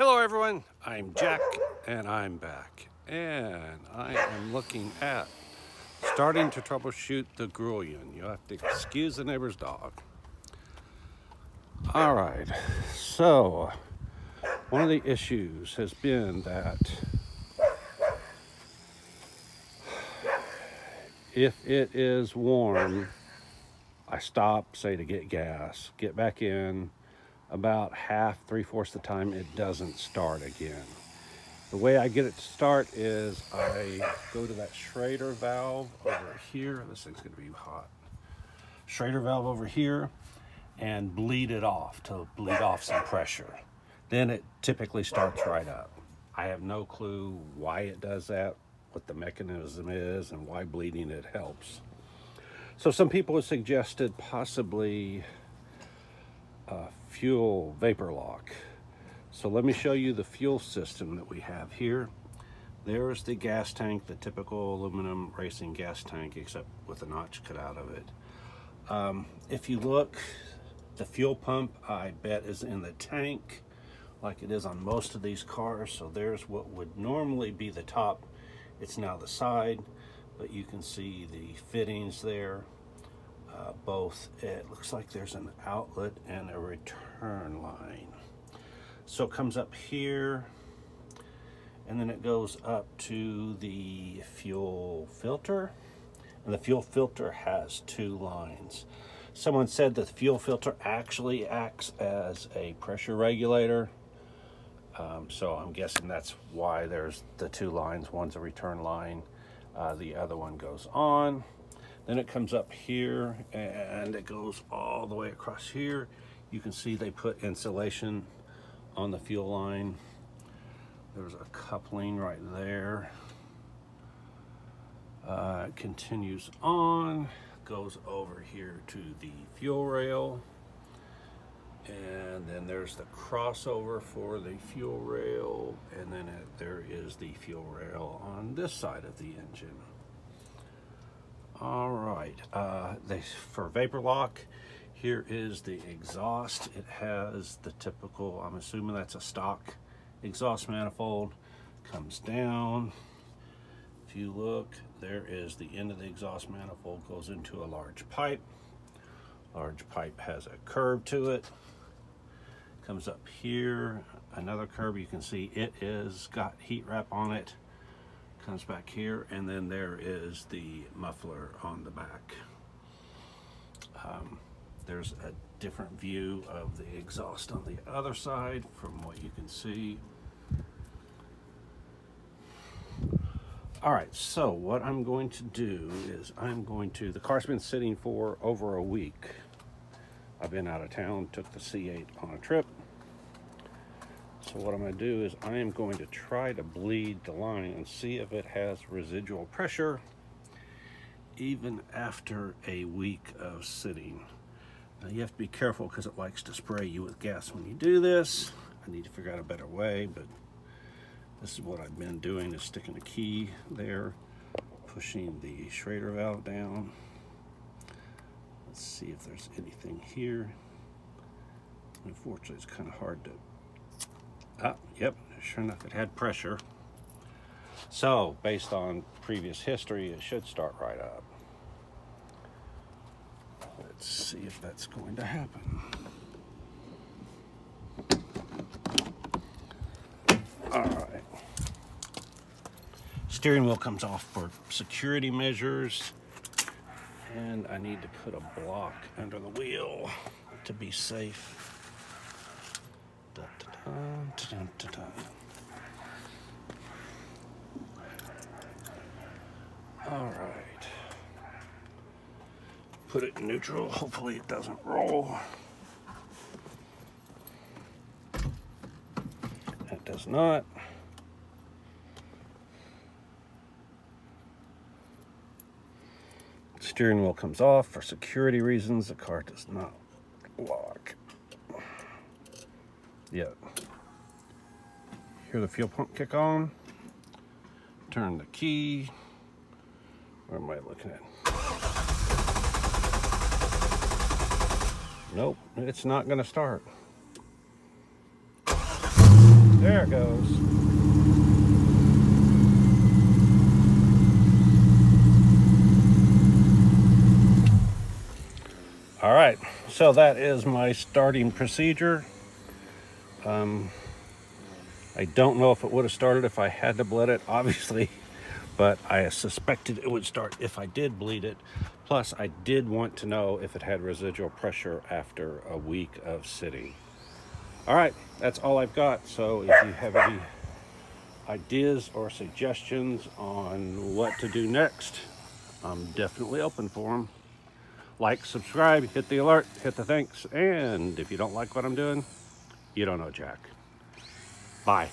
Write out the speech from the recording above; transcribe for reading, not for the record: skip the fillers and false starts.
Hello everyone, I'm Jack and I'm back, and I am looking at starting to troubleshoot the Grullon. You'll have to excuse the neighbor's dog. Alright, so one of the issues has been that if it is warm, I stop, say to get gas, get back in. About half, 3/4 the time, it doesn't start again. The way I get it to start is I go to that shrader valve over here. This thing's gonna be hot. Shrader valve over here and bleed it off to bleed off some pressure. Then it typically starts right up. I have no clue why it does that, what the mechanism is, and why bleeding it helps. So some people have suggested possibly fuel vapor lock. So let me show you the fuel system that we have here. There's the gas tank, the typical aluminum racing gas tank, except with a notch cut out of it. If you look, the fuel pump, I bet, is in the tank like it is on most of these cars. So there's what would normally be the top. It's now the side, but you can see the fittings there. Both, it looks like there's an outlet and a return line. So it comes up here and then it goes up to the fuel filter, and the fuel filter has two lines. Someone said that the fuel filter actually acts as a pressure regulator, so I'm guessing that's why there's the two lines. One's a return line, the other one goes on. Then it comes up here and it goes all the way across here. You can see they put insulation on the fuel line. There's a coupling right there. It continues on, goes over here to the fuel rail. And then there's the crossover for the fuel rail. And then there is the fuel rail on this side of the engine. All right, for vapor lock, here is the exhaust. It has the typical, I'm assuming that's a stock exhaust manifold, comes down. If you look, there is the end of the exhaust manifold, goes into a large pipe. Large pipe has a curve to it. Comes up here, another curve. You can see it is got heat wrap on it. Comes back here, and then there is the muffler on the back. There's a different view of the exhaust on the other side from what you can see. All right, so what I'm going to do is the car's been sitting for over a week. I've been out of town, took the C8 on a trip. So what I'm going to do is I am going to try to bleed the line and see if it has residual pressure even after a week of sitting. Now you have to be careful because it likes to spray you with gas when you do this. I need to figure out a better way, but this is what I've been doing, is sticking a key there, pushing the shrader valve down. Let's see if there's anything here. Unfortunately, it's kind of hard to yep, sure enough, it had pressure. So, based on previous history, it should start right up. Let's see if that's going to happen. All right. Steering wheel comes off for security measures, and I need to put a block under the wheel to be safe. All right. Put it in neutral. Hopefully it doesn't roll. It does not. Steering wheel comes off for security reasons. The car does not lock yet. Hear the fuel pump kick on. Turn the key. Where am I looking at? Nope, it's not going to start. There it goes. All right, so that is my starting procedure. I don't know if it would have started if I had to bleed it, obviously, but I suspected it would start if I did bleed it. Plus, I did want to know if it had residual pressure after a week of sitting. All right, that's all I've got. So if you have any ideas or suggestions on what to do next, I'm definitely open for them. Like, subscribe, hit the alert, hit the thanks, and if you don't like what I'm doing, you don't know Jack. Bye.